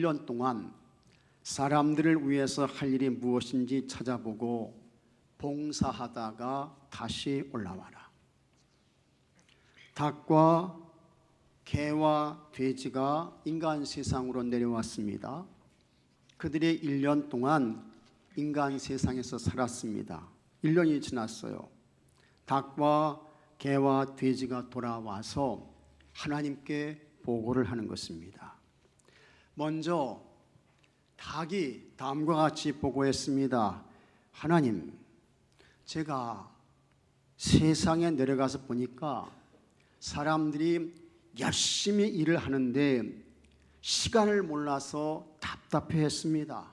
1년 동안 사람들을 위해서 할 일이 무엇인지 찾아보고 봉사하다가 다시 올라와라. 닭과 개와 돼지가 인간 세상으로 내려왔습니다. 그들이 1년 동안 인간 세상에서 살았습니다. 1년이 지났어요. 닭과 개와 돼지가 돌아와서 하나님께 보고를 하는 것입니다. 먼저 닭이 다음과 같이 보고했습니다. 하나님, 제가 세상에 내려가서 보니까 사람들이 열심히 일을 하는데 시간을 몰라서 답답해했습니다.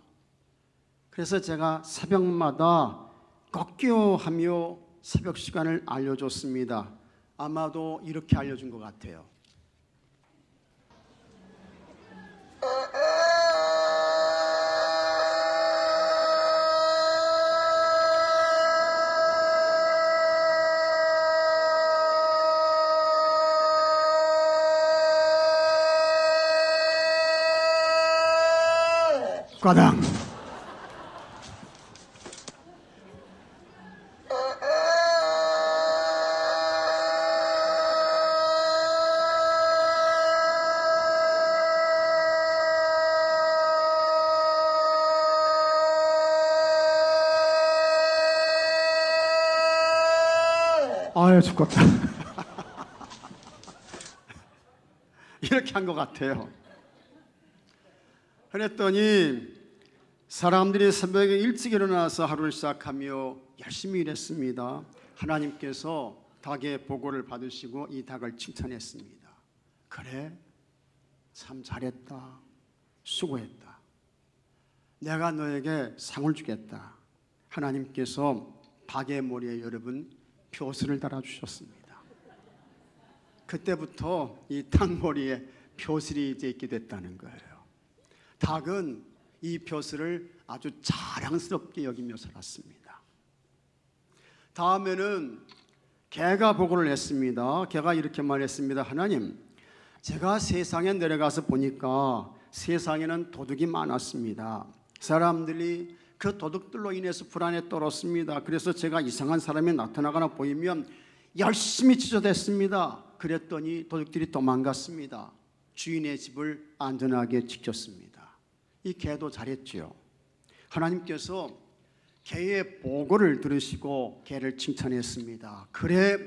그래서 제가 새벽마다 꺾여하며 새벽 시간을 알려줬습니다. 아마도 이렇게 알려준 것 같아요. 과당. 아유, 죽겠다. 이렇게 한 것 같아요. 그랬더니 사람들이 새벽에 일찍 일어나서 하루를 시작하며 열심히 일했습니다. 하나님께서 닭의 보고를 받으시고 이 닭을 칭찬했습니다. 그래, 참 잘했다. 수고했다. 내가 너에게 상을 주겠다. 하나님께서 닭의 머리에 여러분 벼슬을 달아주셨습니다. 그때부터 이 닭 머리에 벼슬이 이제 있게 됐다는 거예요. 닭은 이 벼슬을 아주 자랑스럽게 여기며 살았습니다. 다음에는 개가 보고를 했습니다. 개가 이렇게 말했습니다. 하나님, 제가 세상에 내려가서 보니까 세상에는 도둑이 많았습니다. 사람들이 그 도둑들로 인해서 불안에 떨었습니다. 그래서 제가 이상한 사람이 나타나거나 보이면 열심히 찢어댔습니다. 그랬더니 도둑들이 도망갔습니다. 주인의 집을 안전하게 지켰습니다. 이 개도 잘했지요. 하나님께서 개의 보고를 들으시고 개를 칭찬했습니다. 그래,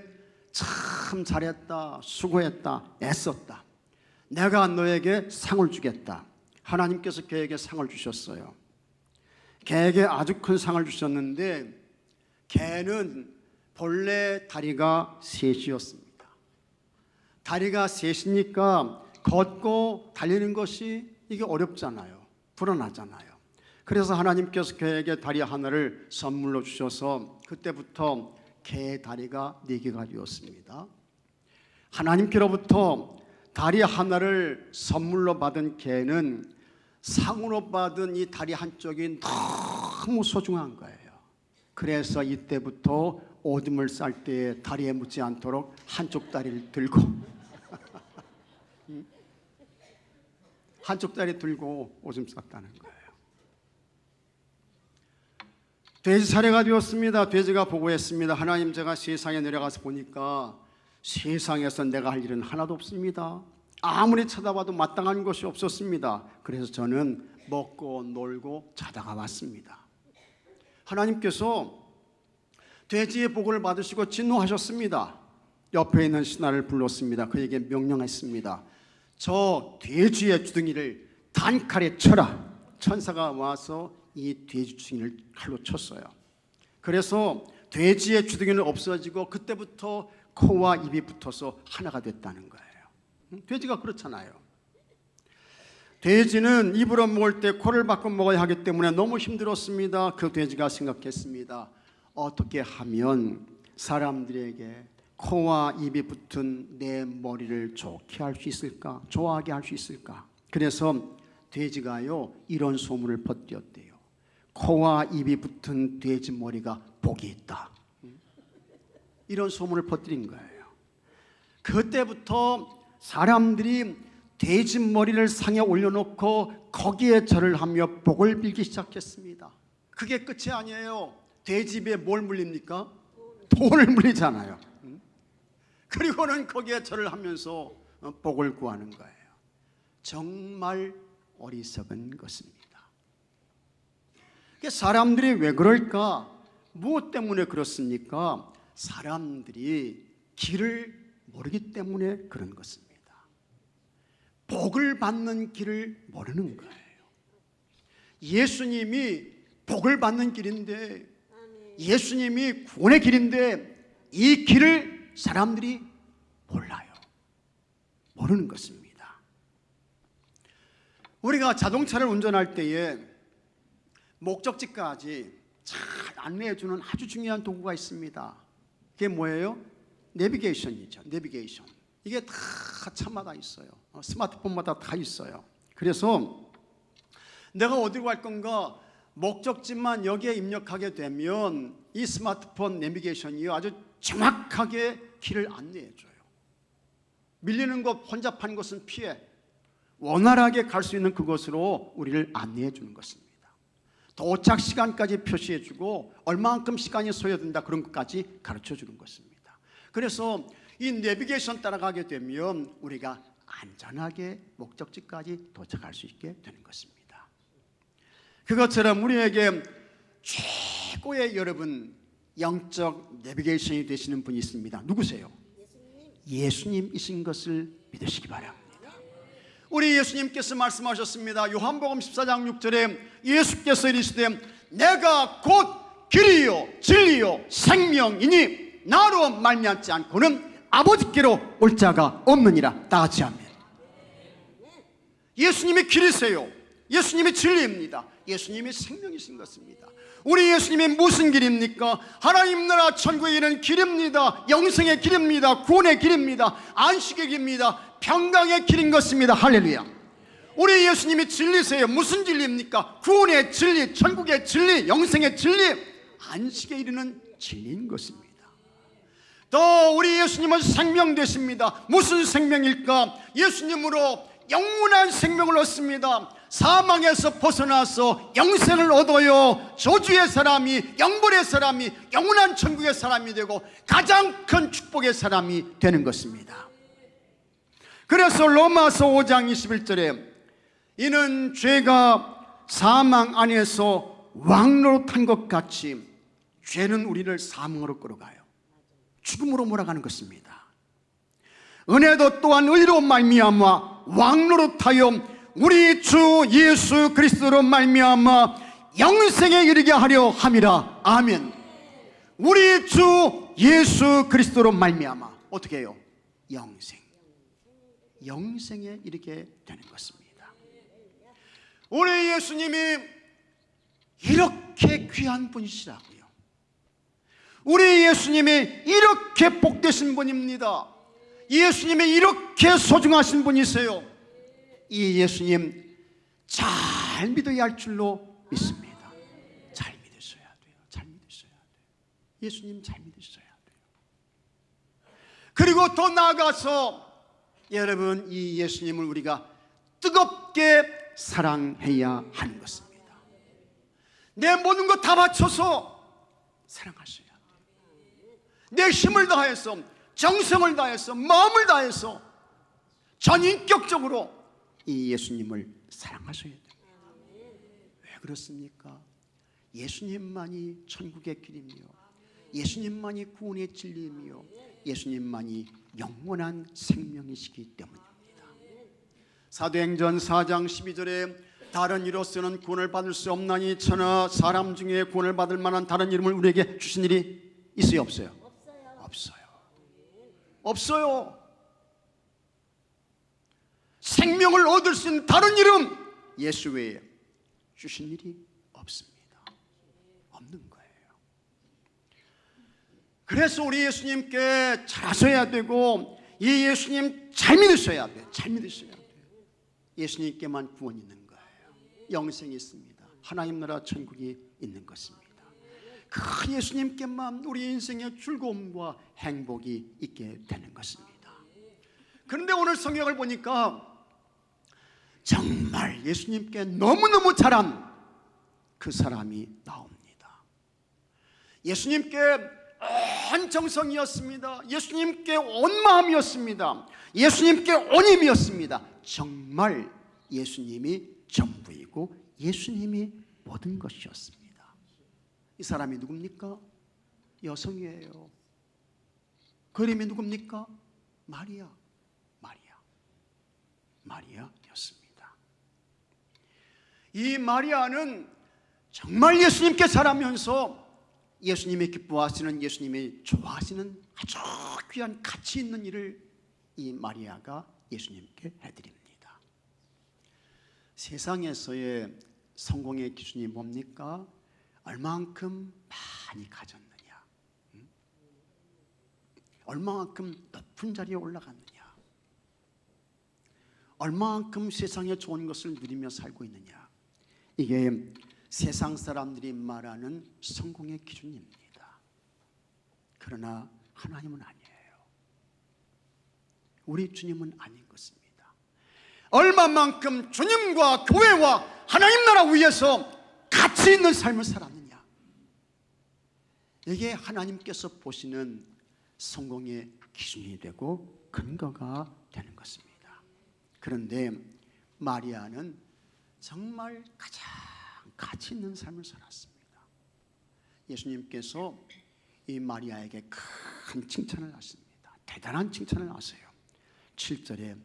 참 잘했다. 수고했다. 애썼다. 내가 너에게 상을 주겠다. 하나님께서 개에게 상을 주셨어요. 개에게 아주 큰 상을 주셨는데 개는 본래 다리가 셋이었습니다. 다리가 셋이니까 걷고 달리는 것이 이게 어렵잖아요. 불안하잖아요. 그래서 하나님께서 개에게 다리 하나를 선물로 주셔서 그때부터 개의 다리가 4개가 되었습니다. 하나님께로부터 다리 하나를 선물로 받은 개는 상으로 받은 이 다리 한쪽이 너무 소중한 거예요. 그래서 이때부터 오줌을 쌀 때 다리에 묻지 않도록 한쪽 다리를 들고 한쪽 다리 들고 오줌 쌌다는 거예요. 돼지 사례가 되었습니다. 돼지가 보고했습니다. 하나님, 제가 세상에 내려가서 보니까 세상에서 내가 할 일은 하나도 없습니다. 아무리 찾아봐도 마땅한 것이 없었습니다. 그래서 저는 먹고 놀고 자다가 왔습니다. 하나님께서 돼지의 보고를 받으시고 진노하셨습니다. 옆에 있는 신하를 불렀습니다. 그에게 명령했습니다. 저 돼지의 주둥이를 단칼에 쳐라. 천사가 와서 이 돼지 주둥이를 칼로 쳤어요. 그래서 돼지의 주둥이는 없어지고 그때부터 코와 입이 붙어서 하나가 됐다는 거예요. 돼지가 그렇잖아요. 돼지는 입으로 먹을 때 코를 바꿔 먹어야 하기 때문에 너무 힘들었습니다. 그 돼지가 생각했습니다. 어떻게 하면 사람들에게 코와 입이 붙은 내 머리를 좋게 할 수 있을까? 좋아하게 할 수 있을까? 그래서 돼지가요 이런 소문을 퍼뜨렸대요. 코와 입이 붙은 돼지 머리가 복이 있다. 이런 소문을 퍼뜨린 거예요. 그때부터 사람들이 돼지 머리를 상에 올려놓고 거기에 절을 하며 복을 빌기 시작했습니다. 그게 끝이 아니에요. 돼지 입에 뭘 물립니까? 돈을 물리잖아요. 그리고는 거기에 절을 하면서 복을 구하는 거예요. 정말 어리석은 것입니다. 사람들이 왜 그럴까? 무엇 때문에 그렇습니까? 사람들이 길을 모르기 때문에 그런 것입니다. 복을 받는 길을 모르는 거예요. 예수님이 복을 받는 길인데, 예수님이 구원의 길인데 이 길을 사람들이 몰라요. 모르는 것입니다. 우리가 자동차를 운전할 때에 목적지까지 잘 안내해주는 아주 중요한 도구가 있습니다. 그게 뭐예요? 내비게이션이죠. 내비게이션. 이게 다 차마다 있어요. 스마트폰마다 다 있어요. 그래서 내가 어디로 갈 건가 목적지만 여기에 입력하게 되면 이 스마트폰 내비게이션이 아주 정확하게 길을 안내해줘요. 밀리는 것, 혼잡한 곳은 피해 원활하게 갈 수 있는 그곳으로 우리를 안내해 주는 것입니다. 도착 시간까지 표시해주고 얼마만큼 시간이 소요된다 그런 것까지 가르쳐 주는 것입니다. 그래서 이 내비게이션 따라가게 되면 우리가 안전하게 목적지까지 도착할 수 있게 되는 것입니다. 그것처럼 우리에게 최고의 여러분 영적 내비게이션이 되시는 분이 있습니다. 누구세요? 예수님이신 것을 믿으시기 바랍니다. 우리 예수님께서 말씀하셨습니다. 요한복음 14장 6절에 예수께서 이르시되 내가 곧 길이요 진리요 생명이니 나로 말미암지 않고는 아버지께로 올 자가 없느니라. 다 같이 아멘. 예수님이 길이세요. 예수님이 진리입니다. 예수님이 생명이신 것입니다. 우리 예수님이 무슨 길입니까? 하나님 나라 천국에 이르는 길입니다. 영생의 길입니다. 구원의 길입니다. 안식의 길입니다. 평강의 길인 것입니다. 할렐루야. 우리 예수님이 진리세요. 무슨 진리입니까? 구원의 진리, 천국의 진리, 영생의 진리, 안식에 이르는 진리인 것입니다. 또 우리 예수님은 생명 되십니다. 무슨 생명일까? 예수님으로 영원한 생명을 얻습니다. 사망에서 벗어나서 영생을 얻어요. 저주의 사람이, 영벌의 사람이, 영원한 천국의 사람이 되고 가장 큰 축복의 사람이 되는 것입니다. 그래서 로마서 5장 21절에 이는 죄가 사망 안에서 왕노릇한 것 같이 죄는 우리를 사망으로 끌어가요. 죽음으로 몰아가는 것입니다. 은혜도 또한 의로 말미암아 왕노릇하여 우리 주 예수 그리스도로 말미암아 영생에 이르게 하려 함이라. 아멘. 우리 주 예수 그리스도로 말미암아 어떻게 해요? 영생에 이르게 되는 것입니다. 우리 예수님이 이렇게 귀한 분이시라고요. 우리 예수님이 이렇게 복되신 분입니다. 예수님이 이렇게 소중하신 분이세요. 이 예수님 잘 믿어야 할 줄로 믿습니다. 잘 믿으셔야 돼요. 잘 믿으셔야 돼요. 예수님 잘 믿으셔야 돼요. 그리고 더 나아가서 여러분 이 예수님을 우리가 뜨겁게 사랑해야 하는 것입니다. 내 모든 것 다 바쳐서 사랑하셔야 돼요. 내 힘을 다해서, 정성을 다해서, 마음을 다해서 전인격적으로 이 예수님을 사랑하셔야 됩니다. 왜 그렇습니까? 예수님만이 천국의 길이며 예수님만이 구원의 진리이며 예수님만이 영원한 생명이시기 때문입니다. 사도행전 4장 12절에 다른 이로서는 구원을 받을 수 없나니 천하 사람 중에 구원을 받을 만한 다른 이름을 우리에게 주신 일이 있어요? 없어요? 없어요. 생명을 얻을 수 있는 다른 이름 예수 외에 주신 일이 없습니다. 없는 거예요. 그래서 우리 예수님께 잘하셔야 되고 이 예수님 잘 믿으셔야 돼요. 잘 믿으셔야 돼요. 예수님께만 구원이 있는 거예요. 영생이 있습니다. 하나님 나라 천국이 있는 것입니다. 그 예수님께만 우리 인생의 즐거움과 행복이 있게 되는 것입니다. 그런데 오늘 성경을 보니까 정말 예수님께 너무너무 잘한 그 사람이 나옵니다. 예수님께 온 정성이었습니다. 예수님께 온 마음이었습니다. 예수님께 온 힘이었습니다. 정말 예수님이 전부이고 예수님이 모든 것이었습니다. 이 사람이 누굽니까? 여성이에요. 그 이름이 누굽니까? 마리아였습니다. 이 마리아는 정말 예수님께 잘하면서 예수님이 기뻐하시는, 예수님이 좋아하시는 아주 귀한 가치 있는 일을 이 마리아가 예수님께 해드립니다. 세상에서의 성공의 기준이 뭡니까? 얼마만큼 많이 가졌느냐, 얼마만큼 높은 자리에 올라갔느냐, 얼마만큼 세상에 좋은 것을 누리며 살고 있느냐, 이게 세상 사람들이 말하는 성공의 기준입니다. 그러나 하나님은 아니에요. 우리 주님은 아닌 것입니다. 얼마만큼 주님과 교회와 하나님 나라 위해서 가치 있는 삶을 살았느냐, 이게 하나님께서 보시는 성공의 기준이 되고 근거가 되는 것입니다. 그런데 마리아는 정말 가장 가치 있는 삶을 살았습니다. 예수님께서 이 마리아에게 큰 칭찬을 하십니다. 대단한 칭찬을 하세요. 7절에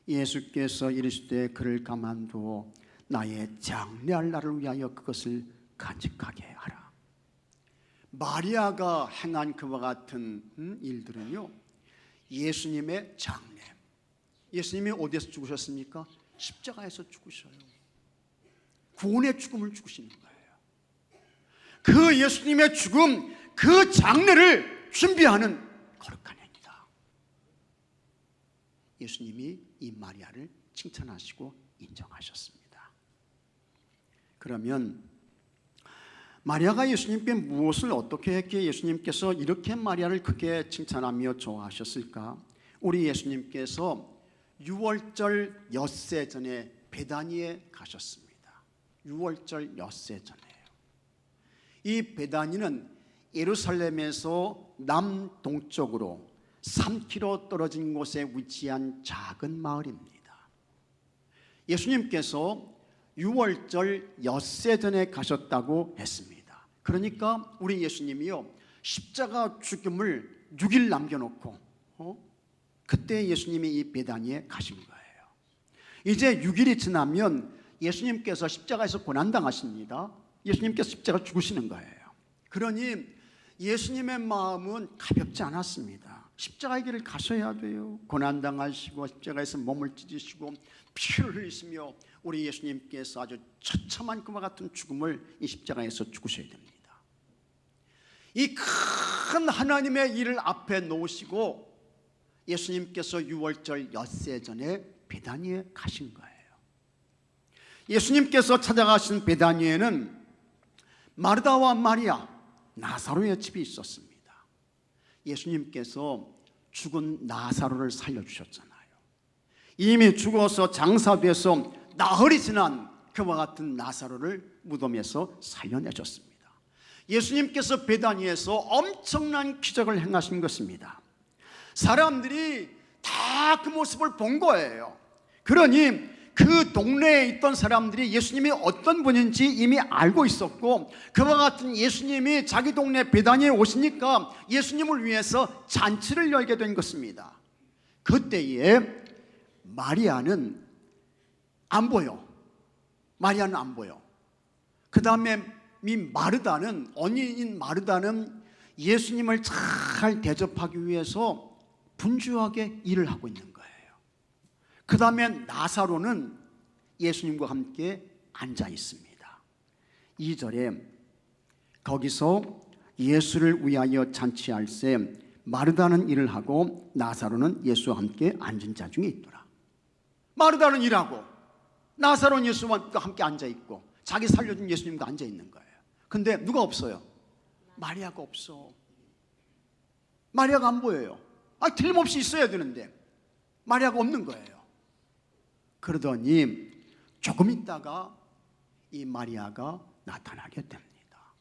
예수께서 이르시되 그를 가만두어 나의 장래할 날을 위하여 그것을 간직하게 하라. 마리아가 행한 그와 같은 일들은요, 예수님의 장래, 예수님이 어디에서 죽으셨습니까? 십자가에서 죽으셔요. 구원의 죽음을 죽으시는 거예요. 그 예수님의 죽음, 그 장례를 준비하는 거룩한 행위다. 예수님이 이 마리아를 칭찬하시고 인정하셨습니다. 그러면 마리아가 예수님께 무엇을 어떻게 했기에 예수님께서 이렇게 마리아를 크게 칭찬하며 좋아하셨을까? 우리 예수님께서 6월절 엿새 전에 베다니에 가셨습니다. 6월절 엿새 전에요. 이 베다니는 예루살렘에서 남동쪽으로 3km 떨어진 곳에 위치한 작은 마을입니다. 예수님께서 6월절 엿새 전에 가셨다고 했습니다. 그러니까 우리 예수님이요, 십자가 죽음을 6일 남겨놓고 그때 예수님이 이 베다니에 가신 거예요. 이제 6일이 지나면 예수님께서 십자가에서 고난당하십니다. 예수님께서 십자가 죽으시는 거예요. 그러니 예수님의 마음은 가볍지 않았습니다. 십자가의 길을 가셔야 돼요. 고난당하시고 십자가에서 몸을 찢으시고 피를 흘리시며 우리 예수님께서 아주 처참한 그와 같은 죽음을 이 십자가에서 죽으셔야 됩니다. 이 큰 하나님의 일을 앞에 놓으시고 예수님께서 6월절 엿새 전에 베다니에 가신 거예요. 예수님께서 찾아가신 베다니에는 마르다와 마리아, 나사로의 집이 있었습니다. 예수님께서 죽은 나사로를 살려주셨잖아요. 이미 죽어서 장사돼서 나흘이 지난 그와 같은 나사로를 무덤에서 살려내셨습니다. 예수님께서 베다니에서 엄청난 기적을 행하신 것입니다. 사람들이 다 그 모습을 본 거예요. 그러니 그 동네에 있던 사람들이 예수님이 어떤 분인지 이미 알고 있었고, 그와 같은 예수님이 자기 동네 베다니에 오시니까 예수님을 위해서 잔치를 열게 된 것입니다. 그때에 마리아는 안 보여. 마리아는 안 보여. 그 다음에 이 마르다는, 언니인 마르다는 예수님을 잘 대접하기 위해서 분주하게 일을 하고 있는 거예요. 그 다음에 나사로는 예수님과 함께 앉아 있습니다. 2절에 거기서 예수를 위하여 잔치할세 마르다는 일을 하고 나사로는 예수와 함께 앉은 자 중에 있더라. 마르다는 일하고 나사로는 예수와 함께 앉아 있고 자기 살려준 예수님과 앉아 있는 거예요. 근데 누가 없어요? 마리아가 없어. 마리아가 안 보여요. 틀림없이 있어야 되는데 마리아가 없는 거예요. 그러더니 조금 있다가 이 마리아가 나타나게 됩니다.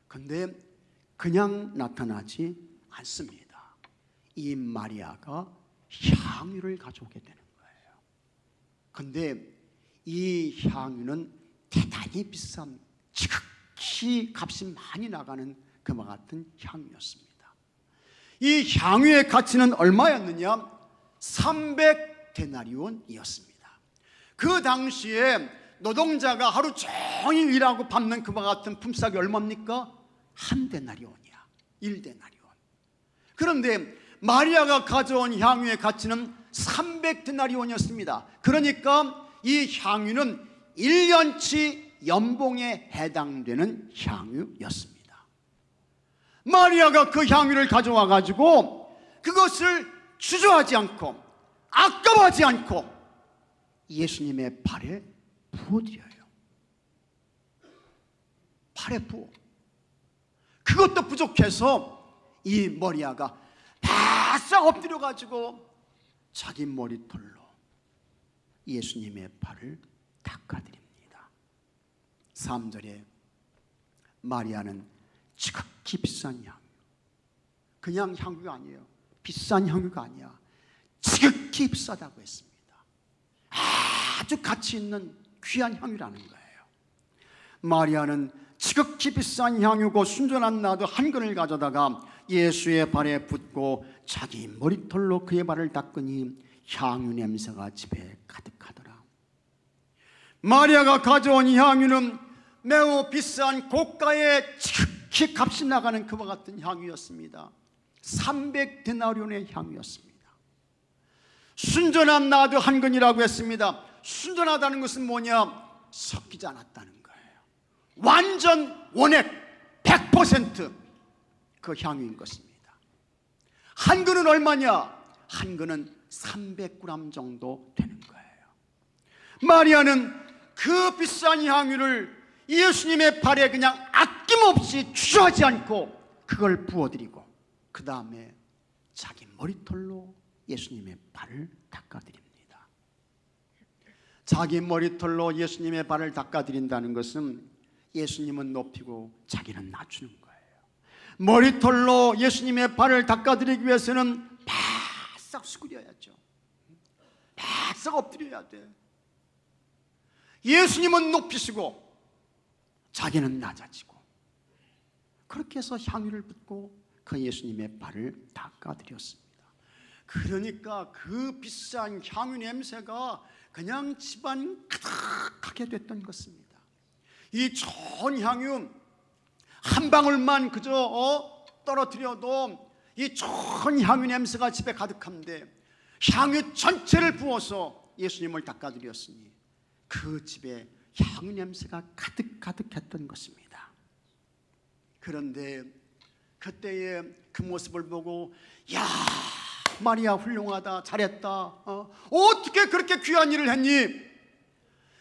근데 그냥 나타나지 않습니다. 이 마리아가 향유를 가져오게 되는 거예요. 근데 이 향유는 대단히 비싼, 지극히 값이 많이 나가는 그와 같은 향유였습니다. 이 향유의 가치는 얼마였느냐? 300데나리온이었습니다. 그 당시에 노동자가 하루 종일 일하고 받는 그와 같은 품삯이 얼마입니까? 1데나리온이야. 1데나리온. 그런데 마리아가 가져온 향유의 가치는 300데나리온이었습니다. 그러니까 이 향유는 1년치 연봉에 해당되는 향유였습니다. 마리아가 그 향유를 가져와 가지고 그것을 주저하지 않고 아까워하지 않고 예수님의 발에 부어드려요. 발에 부어. 그것도 부족해서 이 마리아가 바싹 엎드려 가지고 자기 머리털로 예수님의 발을 닦아드립니다. 3절에 마리아는 지극히 비싼 향유, 그냥 향유가 아니에요. 비싼 향유가 아니야. 지극히 비싸다고 했습니다. 아주 가치 있는 귀한 향유라는 거예요. 마리아는 지극히 비싼 향유고 순전한 나도 한 근을 가져다가 예수의 발에 붓고 자기 머리털로 그의 발을 닦으니 향유 냄새가 집에 가득하더라. 마리아가 가져온 이 향유는 매우 비싼 고가의 지극히 값이 나가는 그와 같은 향유였습니다. 300데나리온의 향유였습니다. 순전한 나도 한 근이라고 했습니다. 순전하다는 것은 뭐냐? 섞이지 않았다는 거예요. 완전 원액 100% 그 향유인 것입니다. 한 근은 얼마냐? 한 근은 300g 정도 되는 거예요. 마리아는 그 비싼 향유를 예수님의 발에 그냥 아낌없이 주저하지 않고 그걸 부어드리고 그 다음에 자기 머리털로 예수님의 발을 닦아드립니다. 자기 머리털로 예수님의 발을 닦아드린다는 것은 예수님은 높이고 자기는 낮추는 거예요. 머리털로 예수님의 발을 닦아드리기 위해서는 바싹 수그려야죠. 바싹 엎드려야 돼. 예수님은 높이시고 자기는 낮아지고 그렇게 해서 향유를 붓고 그 예수님의 발을 닦아드렸습니다. 그러니까 그 비싼 향유 냄새가 그냥 집안 가득하게 됐던 것입니다. 이 좋은 향유 한 방울만 그저 떨어뜨려도 이 좋은 향유 냄새가 집에 가득한데 향유 전체를 부어서 예수님을 닦아드렸으니 그 집에 향유 냄새가 가득했던 것입니다. 그런데 그때의 그 모습을 보고 야, 마리아 훌륭하다, 잘했다, 어떻게 그렇게 귀한 일을 했니?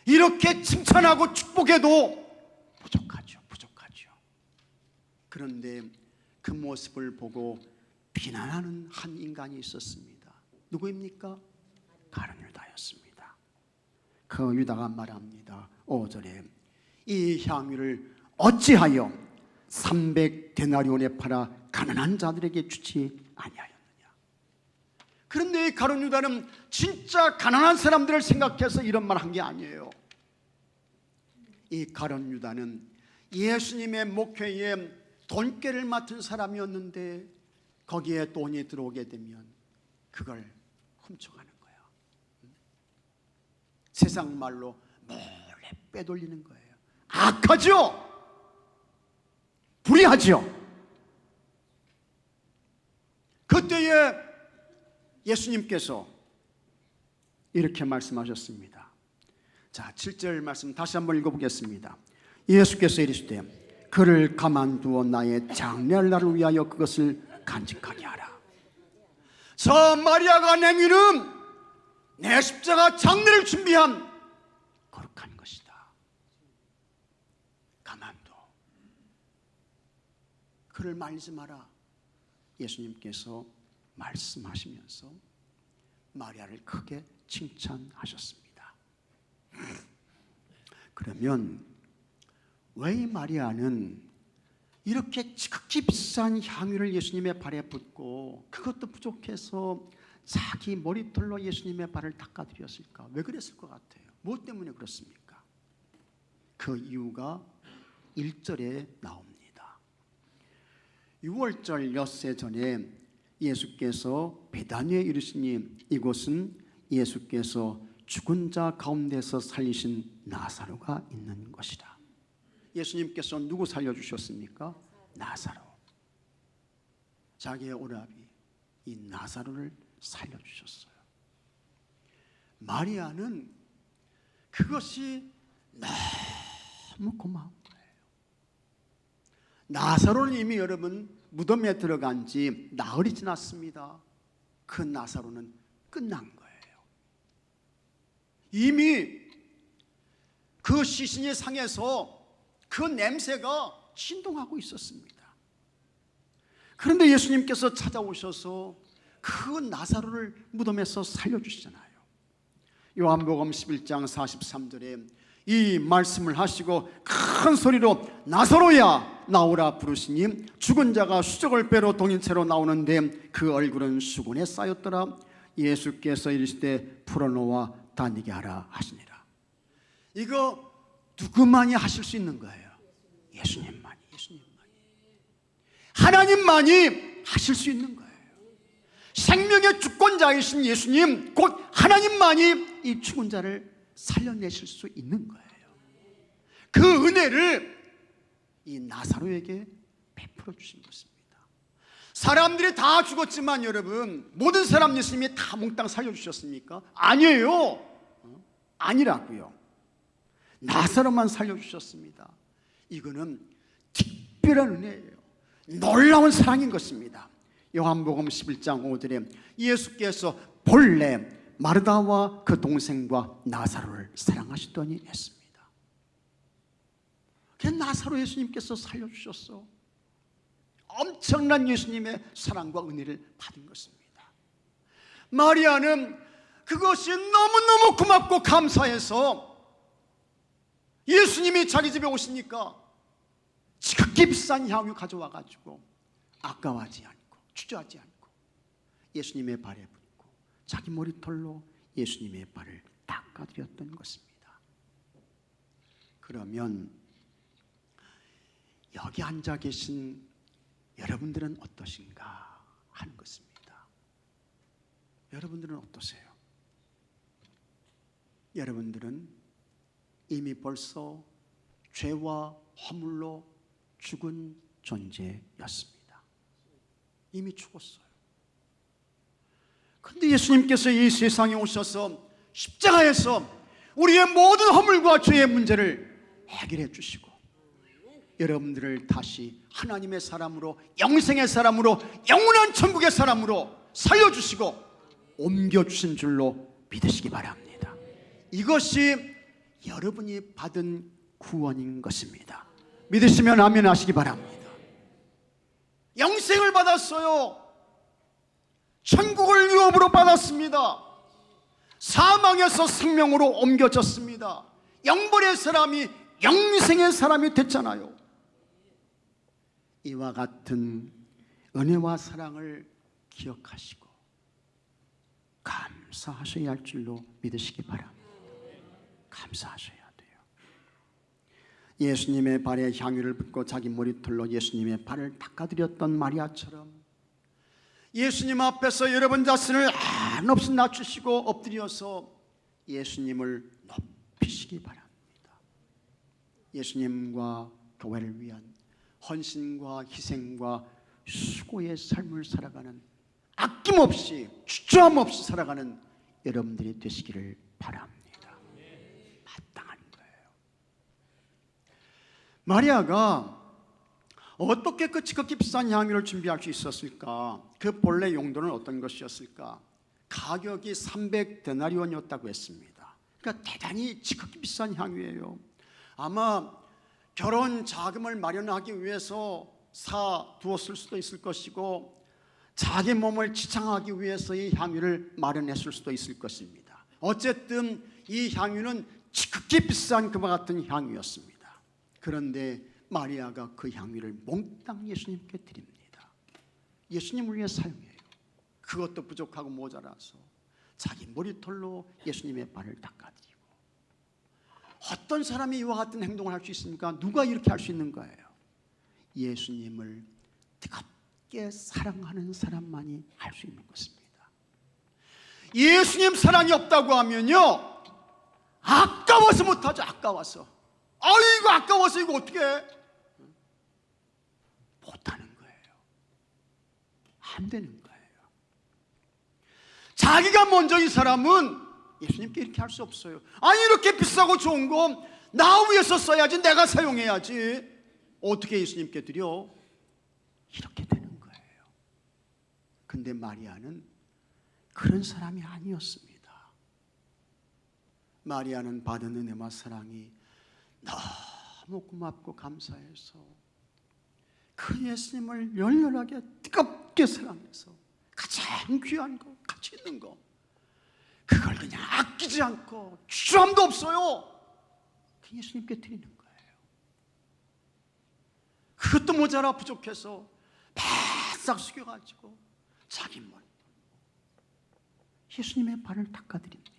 이렇게 칭찬하고 축복해도 부족하죠. 그런데 그 모습을 보고 비난하는 한 인간이 있었습니다. 누구입니까? 가룟 유다였습니다. 그 유다가 말합니다. 5절에 이 향유를 어찌하여 300데나리온에 팔아 가난한 자들에게 주지 아니하였느냐. 그런데 이 가룟 유다는 진짜 가난한 사람들을 생각해서 이런 말 한 게 아니에요. 이 가룟 유다는 예수님의 목회에 돈깨를 맡은 사람이었는데 거기에 돈이 들어오게 되면 그걸 훔쳐가는 거예요. 세상 말로 몰래 빼돌리는 거예요. 악하죠? 불의하죠? 그때에 예수님께서 이렇게 말씀하셨습니다. 자, 7절 말씀 다시 한번 읽어보겠습니다. 예수께서 이르시되 그를 가만두어 나의 장래할 날을 위하여 그것을 간직하게 하라. 저 마리아가 내미는 내 십자가 장례를 준비한 거룩한 것이다. 가만둬. 그를 말리지 마라. 예수님께서 말씀하시면서 마리아를 크게 칭찬하셨습니다. 그러면 왜 이 마리아는 이렇게 지극히 비싼 향유를 예수님의 발에 붓고 그것도 부족해서 자기 머리털로 예수님의 발을 닦아드렸을까? 왜 그랬을 것 같아요? 무엇 때문에 그렇습니까? 그 이유가 1절에 나옵니다. 6월절 엿새 전에 예수께서 베다니에 이르시니 이곳은 예수께서 죽은 자 가운데서 살리신 나사로가 있는 것이라. 예수님께서 누구 살려주셨습니까? 나사로. 자기의 오라비 이 나사로를 살려주셨어요. 마리아는 그것이 너무 고마운 거예요. 나사로는 이미 여러분 무덤에 들어간 지 나흘이 지났습니다. 그 나사로는 끝난 거예요. 이미 그 시신의 상에서 그 냄새가 진동하고 있었습니다. 그런데 예수님께서 찾아오셔서 그 나사로를 무덤에서 살려주시잖아요. 요한복음 11장 43절에 이 말씀을 하시고 큰 소리로 나사로야 나오라 부르시니 죽은 자가 수족을 빼러 동인채로 나오는데 그 얼굴은 수건에 쌓였더라. 예수께서 이르시되 풀어놓아 다니게 하라 하시니라. 이거 누구만이 하실 수 있는 거예요? 예수님만이. 하나님만이 하실 수 있는 거예요. 생명의 주권자이신 예수님 곧 하나님만이 이 죽은 자를 살려내실 수 있는 거예요. 그 은혜를 이 나사로에게 베풀어 주신 것입니다. 사람들이 다 죽었지만 여러분 모든 사람 예수님이 다 몽땅 살려주셨습니까? 아니에요. 아니라고요. 나사로만 살려주셨습니다. 이거는 특별한 은혜예요. 놀라운 사랑인 것입니다. 요한복음 11장 5절에 예수께서 본래 마르다와 그 동생과 나사로를 사랑하시더니 했습니다. 그 나사로 예수님께서 살려주셨어. 엄청난 예수님의 사랑과 은혜를 받은 것입니다. 마리아는 그것이 너무너무 고맙고 감사해서 예수님이 자기 집에 오시니까 지극히 비싼 향유 가져와 가지고 아까워하지 않고 주저하지 않고 예수님의 발에 붓고 자기 머리털로 예수님의 발을 닦아드렸던 것입니다. 그러면 여기 앉아 계신 여러분들은 어떠신가 하는 것입니다. 여러분들은 어떠세요? 여러분들은 이미 벌써 죄와 허물로 죽은 존재였습니다. 이미 죽었어요. 그런데 예수님께서 이 세상에 오셔서 십자가에서 우리의 모든 허물과 죄의 문제를 해결해 주시고 여러분들을 다시 하나님의 사람으로 영생의 사람으로 영원한 천국의 사람으로 살려주시고 옮겨주신 줄로 믿으시기 바랍니다. 이것이 여러분이 받은 구원인 것입니다. 믿으시면 아멘 하시기 바랍니다. 영생을 받았어요. 천국을 유업으로 받았습니다. 사망에서 생명으로 옮겨졌습니다. 영벌의 사람이 영생의 사람이 됐잖아요. 이와 같은 은혜와 사랑을 기억하시고 감사하셔야 할 줄로 믿으시기 바랍니다. 감사하셔야 돼요. 예수님의 발에 향유를 붓고 자기 머리털로 예수님의 발을 닦아드렸던 마리아처럼 예수님 앞에서 여러분 자신을 한없이 낮추시고 엎드려서 예수님을 높이시기 바랍니다. 예수님과 교회를 위한 헌신과 희생과 수고의 삶을 살아가는 아낌없이 주저함 없이 살아가는 여러분들이 되시기를 바랍니다. 마땅한 거예요. 마리아가 어떻게 그 지극히 비싼 향유를 준비할 수 있었을까? 그 본래 용도는 어떤 것이었을까? 가격이 300데나리온이었다고 했습니다. 그러니까 대단히 지극히 비싼 향유예요. 아마 결혼 자금을 마련하기 위해서 사두었을 수도 있을 것이고 자기 몸을 지창하기 위해서 이 향유를 마련했을 수도 있을 것입니다. 어쨌든 이 향유는 지극히 비싼 그와 같은 향유였습니다. 그런데 마리아가 그 향유를 몽땅 예수님께 드립니다. 예수님을 위해 사용해요. 그것도 부족하고 모자라서 자기 머리털로 예수님의 발을 닦아드리고. 어떤 사람이 이와 같은 행동을 할 수 있습니까? 누가 이렇게 할 수 있는 거예요? 예수님을 뜨겁게 사랑하는 사람만이 할 수 있는 것입니다. 예수님 사랑이 없다고 하면요, 아까워서 못하죠. 아까워서. 아이고 아까워서 이거 어떻게 해? 못하는 거예요. 안 되는 거예요. 자기가 먼저인 사람은 예수님께 이렇게 할 수 없어요. 아니 이렇게 비싸고 좋은 거 나 위해서 써야지, 내가 사용해야지. 어떻게 예수님께 드려? 이렇게 되는 거예요. 근데 마리아는 그런 사람이 아니었습니다. 마리아는 받은 은혜와 사랑이 너무 고맙고 감사해서 그 예수님을 열렬하게 뜨겁게 사랑해서 가장 귀한 거, 가치 있는 거, 그걸 그냥 아끼지 않고 주저함도 없어요. 그 예수님께 드리는 거예요. 그것도 모자라 부족해서 바싹 숙여가지고 자기 머리 예수님의 발을 닦아드립니다.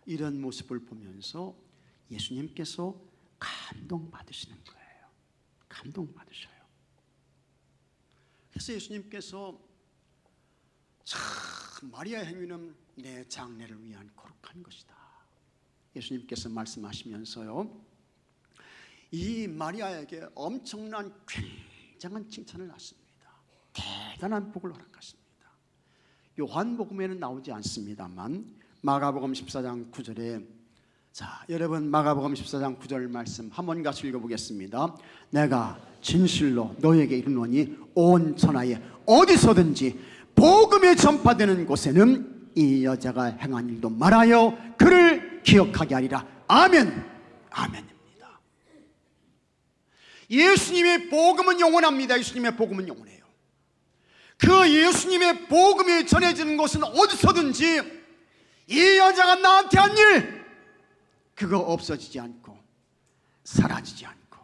이런 모습을 보면서 예수님께서 감동받으시는 거예요. 감동받으셔요. 그래서 예수님께서 참 마리아의 행위는 내 장래를 위한 거룩한 것이다. 예수님께서 말씀하시면서요, 이 마리아에게 엄청난 굉장한 칭찬을 하십니다. 대단한 복을 허락하십니다. 요한복음에는 나오지 않습니다만 마가복음 14장 9절에, 자 여러분 마가복음 14장 9절 말씀 한번 같이 읽어보겠습니다. 내가 진실로 너에게 이르노니 온 천하에 어디서든지 복음이 전파되는 곳에는 이 여자가 행한 일도 말하여 그를 기억하게 하리라. 아멘. 아멘입니다. 예수님의 복음은 영원합니다. 예수님의 복음은 영원해요. 그 예수님의 복음이 전해지는 곳은 어디서든지 이 여자가 나한테 한 일, 그거 없어지지 않고 사라지지 않고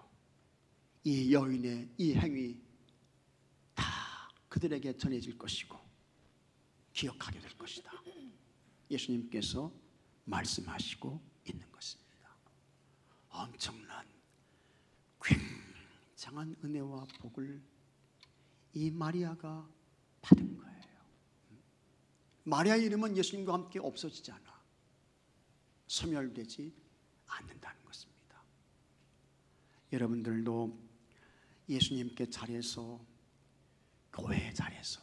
이 여인의 이 행위 다 그들에게 전해질 것이고 기억하게 될 것이다. 예수님께서 말씀하시고 있는 것입니다. 엄청난 굉장한 은혜와 복을 이 마리아가 받은 거예요. 마리아의 이름은 예수님과 함께 없어지지 않아, 소멸되지 않는다는 것입니다. 여러분들도 예수님께 잘해서, 교회에 잘해서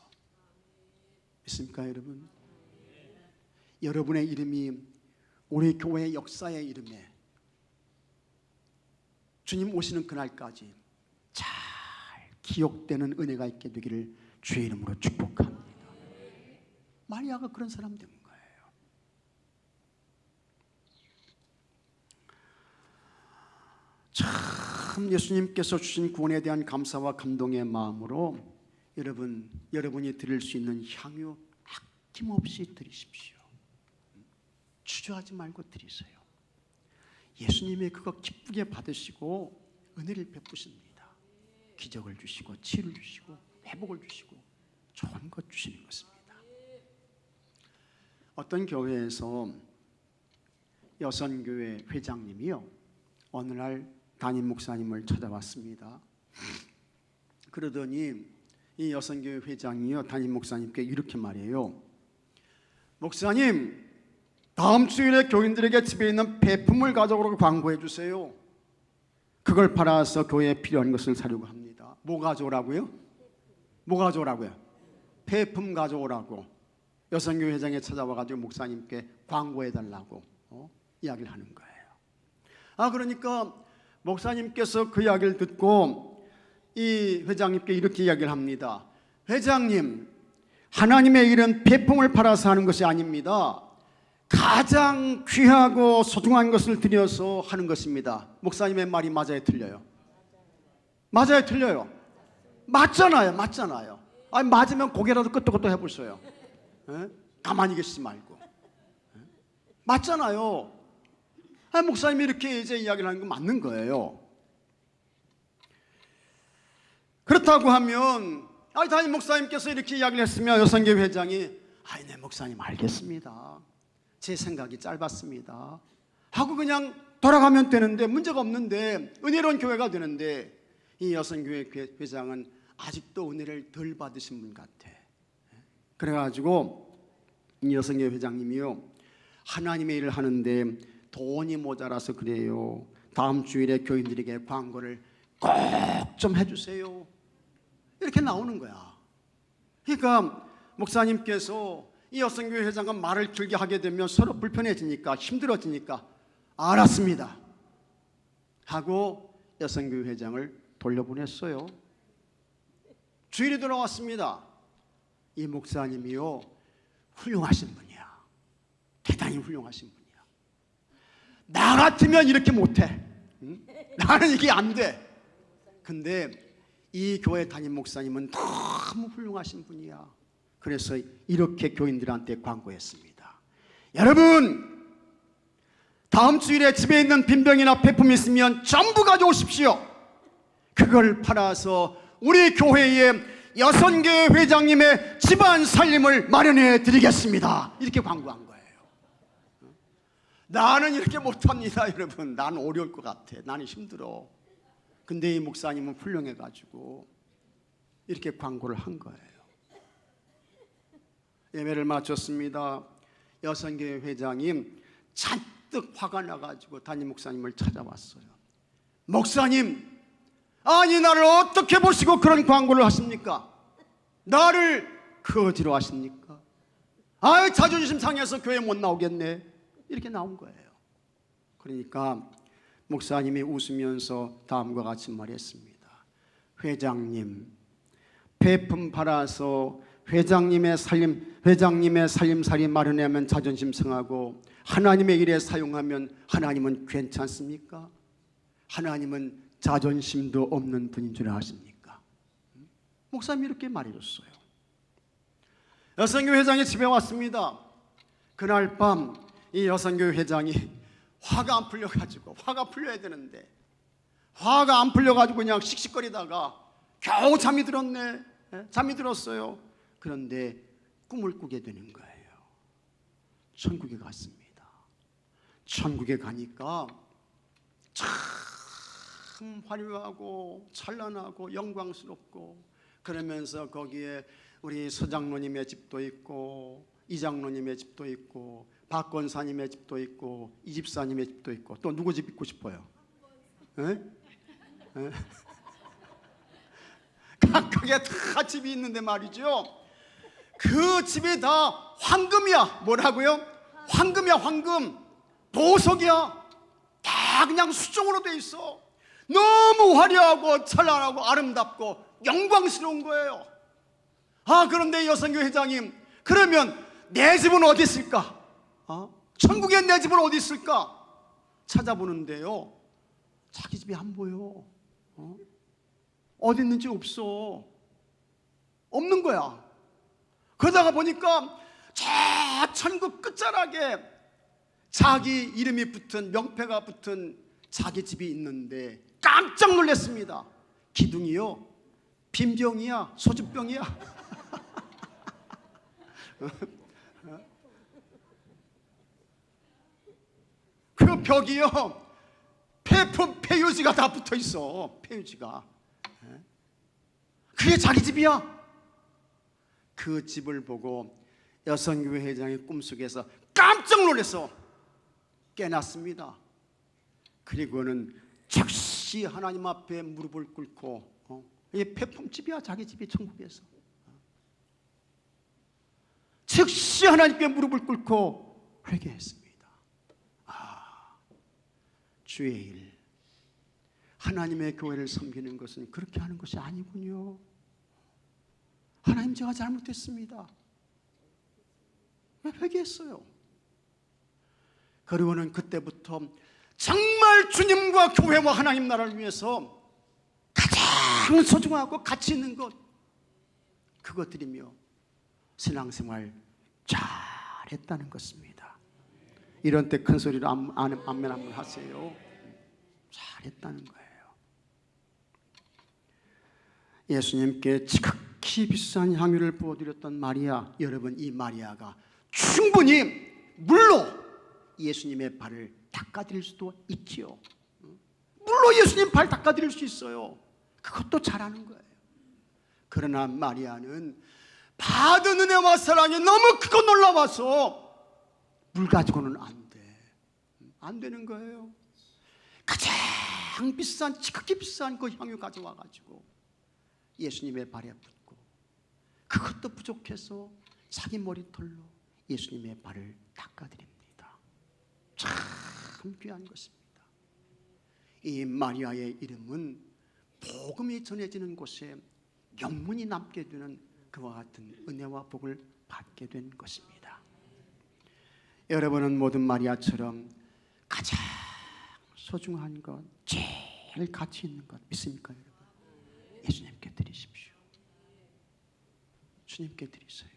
있습니까 여러분? 여러분의 이름이 우리 교회의 역사의 이름에 주님 오시는 그날까지 잘 기억되는 은혜가 있게 되기를 주의 이름으로 축복합니다. 마리아가 그런 사람 된 거예요. 참 예수님께서 주신 구원에 대한 감사와 감동의 마음으로 여러분이 드릴 수 있는 향유 아낌없이 드리십시오. 주저하지 말고 드리세요. 예수님이 그거 기쁘게 받으시고 은혜를 베푸십니다. 기적을 주시고 치유를 주시고 회복을 주시고 좋은 것 주시는 것입니다. 어떤 교회에서 여선교회 회장님이요, 어느 날 담임 목사님을 찾아왔습니다. 그러더니 이 여선교회 회장이요, 담임 목사님께 이렇게 말해요. 목사님, 다음 주일에 교인들에게 집에 있는 폐품을 가져오라고 광고해 주세요. 그걸 팔아서 교회에 필요한 것을 사려고 합니다. 뭐 가져오라고요? 뭐 가져오라고요? 폐품 가져오라고 여선교회 회장에 찾아와가지고 목사님께 광고해달라고 이야기를 하는 거예요. 그러니까 목사님께서 그 이야기를 듣고 이 회장님께 이렇게 이야기를 합니다. 회장님, 하나님의 일은 폐품을 팔아서 하는 것이 아닙니다. 가장 귀하고 소중한 것을 드려서 하는 것입니다. 목사님의 말이 맞아요, 틀려요? 맞아요, 틀려요? 맞잖아요, 맞잖아요. 아니 맞으면 고개라도 끄덕끄덕 해보세요. 가만히 계시지 말고. 맞잖아요. 목사님이 이렇게 이제 이야기를 하는 건 맞는 거예요. 그렇다고 하면 담임 목사님께서 이렇게 이야기를 했으면 여성교회 회장이 네 목사님 알겠습니다, 제 생각이 짧았습니다 하고 그냥 돌아가면 되는데, 문제가 없는데, 은혜로운 교회가 되는데, 이 여성교회 회장은 아직도 은혜를 덜 받으신 분 같아. 그래가지고 이 여성교회 회장님이요, 하나님의 일을 하는데 돈이 모자라서 그래요, 다음 주일에 교인들에게 광고를 꼭 좀 해주세요, 이렇게 나오는 거야. 그러니까 목사님께서 이 여성교회 회장과 말을 길게 하게 되면 서로 불편해지니까, 힘들어지니까 알았습니다 하고 여성교회 회장을 돌려보냈어요. 주일이 돌아왔습니다. 이 목사님이요, 훌륭하신 분이야. 대단히 훌륭하신 분이야. 나 같으면 이렇게 못해. 나는 이게 안 돼. 근데 이 교회 담임 목사님은 너무 훌륭하신 분이야. 그래서 이렇게 교인들한테 광고했습니다. 여러분, 다음 주일에 집에 있는 빈병이나 폐품이 있으면 전부 가져오십시오. 그걸 팔아서 우리 교회의 여성교회 회장님의 집안 살림을 마련해 드리겠습니다. 이렇게 광고한 거예요. 나는 이렇게 못합니다 여러분. 나는 어려울 것 같아. 나는 힘들어. 근데 이 목사님은 훌륭해가지고 이렇게 광고를 한 거예요. 예배를 마쳤습니다. 여성교회 회장이 잔뜩 화가 나가지고 담임 목사님을 찾아왔어요. 목사님, 아니 나를 어떻게 보시고 그런 광고를 하십니까? 나를 거지로 하십니까? 자존심 상해서 교회 못 나오겠네. 이렇게 나온 거예요. 그러니까 목사님이 웃으면서 다음과 같이 말했습니다. 회장님, 폐품 팔아서 회장님의 살림살이 마련하면 자존심 상하고 하나님의 일에 사용하면 하나님은 괜찮습니까? 하나님은 자존심도 없는 분인 줄 아십니까? 목사님이 이렇게 말해줬어요. 여성교회 회장이 집에 왔습니다. 그날 밤 이 여성교회 회장이 화가 안 풀려가지고, 화가 풀려야 되는데 화가 안 풀려가지고 그냥 씩씩거리다가 겨우 잠이 들었네. 잠이 들었어요. 그런데 꿈을 꾸게 되는 거예요. 천국에 갔습니다. 천국에 가니까 참 화려하고 찬란하고 영광스럽고, 그러면서 거기에 우리 서장로님의 집도 있고 이장로님의 집도 있고 박권사님의 집도 있고 이집사님의 집도 있고, 또 누구 집 있고 싶어요? 각각에 다 집이 있는데 말이죠, 그 집이 다 황금이야. 뭐라고요? 황금이야. 황금, 보석이야. 다 그냥 수정으로 돼 있어. 너무 화려하고 찬란하고 아름답고 영광스러운 거예요. 그런데 여성교회 회장님, 그러면 내 집은 어디 있을까? 천국에 내 집은 어디 있을까? 찾아보는데요, 자기 집이 안 보여. 어디 있는지 없어. 없는 거야. 그러다가 보니까 저 천국 끝자락에 자기 이름이 붙은, 명패가 붙은 자기 집이 있는데 깜짝 놀랐습니다. 기둥이요, 빈병이야, 소주병이야. 그 벽이요, 폐품, 폐유지가 다 붙어 있어. 폐유지가. 그게 자기 집이야. 그 집을 보고 여성교회 회장의 꿈속에서 깜짝 놀라서 깨났습니다. 그리고는 즉시 하나님 앞에 무릎을 꿇고, 이게 폐품집이야, 자기 집이 천국에서. 즉시 하나님께 무릎을 꿇고 회개했습니다. 주의 일, 하나님의 교회를 섬기는 것은 그렇게 하는 것이 아니군요. 하나님, 제가 잘못했습니다. 회개했어요. 그리고는 그때부터 정말 주님과 교회와 하나님 나라를 위해서 가장 소중하고 가치 있는 것, 그것들이며 신앙생활 잘했다는 것입니다. 이런 때 큰 소리로 아멘 하세요. 잘했다는 거예요. 예수님께 지극히 비싼 향유를 부어드렸던 마리아, 여러분, 이 마리아가 충분히 물로 예수님의 발을 닦아드릴 수도 있지요. 물로 예수님 발 닦아드릴 수 있어요. 그것도 잘하는 거예요. 그러나 마리아는 받은 은혜와 사랑이 너무 크고 놀라워서 물 가지고는 안 되는 거예요. 가장 비싼, 지극히 비싼 그 향유 가져와가지고 예수님의 발에 붓고, 그것도 부족해서 자기 머리털로 예수님의 발을 닦아드립니다. 참 귀한 것입니다. 이 마리아의 이름은 복음이 전해지는 곳에 영문이 남게 되는 그와 같은 은혜와 복을 받게 된 것입니다. 여러분은 모든 마리아처럼 가장 소중한 것, 제일 가치 있는 것 믿습니까, 여러분? 예수님께 드리십시오. 주님께 드리세요.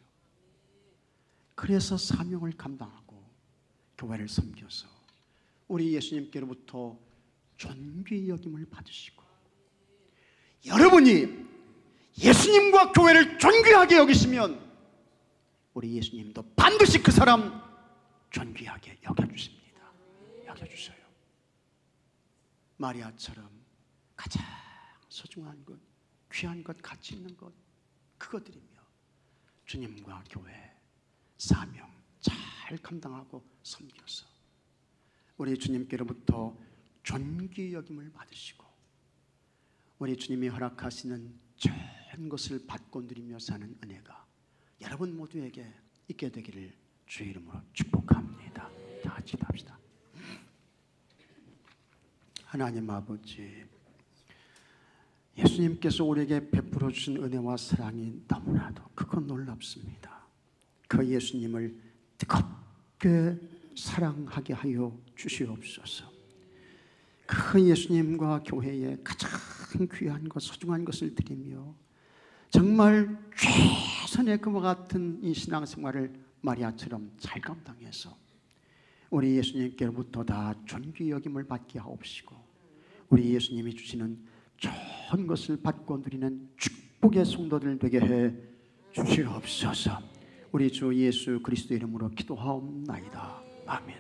그래서 사명을 감당하고 교회를 섬겨서 우리 예수님께로부터 존귀 여김을 받으시고, 여러분이 예수님과 교회를 존귀하게 여기시면 우리 예수님도 반드시 그 사람 존귀하게 여겨주십니다. 여겨주세요. 마리아처럼 가장 소중한 것, 귀한 것, 가치 있는 것, 그거 드리며 주님과 교회 사명 잘 감당하고 섬겨서 우리 주님께로부터 존귀 여김을 받으시고 우리 주님이 허락하시는 좋은 것을 받고 누리며 사는 은혜가 여러분 모두에게 있게 되기를 주의 이름으로 축복합니다. 다 같이 합시다. 하나님 아버지, 예수님께서 우리에게 베풀어 주신 은혜와 사랑이 너무나도 크고 놀랍습니다. 그 예수님을 뜨겁게 사랑하게 하여 주시옵소서. 그 예수님과 교회에 가장 귀한 것, 소중한 것을 드리며 정말 최선의 그와 같은 이 신앙생활을 마리아처럼 잘 감당해서 우리 예수님께로부터 다 존귀 여김을 받게 하옵시고 우리 예수님이 주시는 좋은 것을 받고 누리는 축복의 성도들 되게 해 주시옵소서. 우리 주 예수 그리스도 이름으로 기도하옵나이다. 아멘.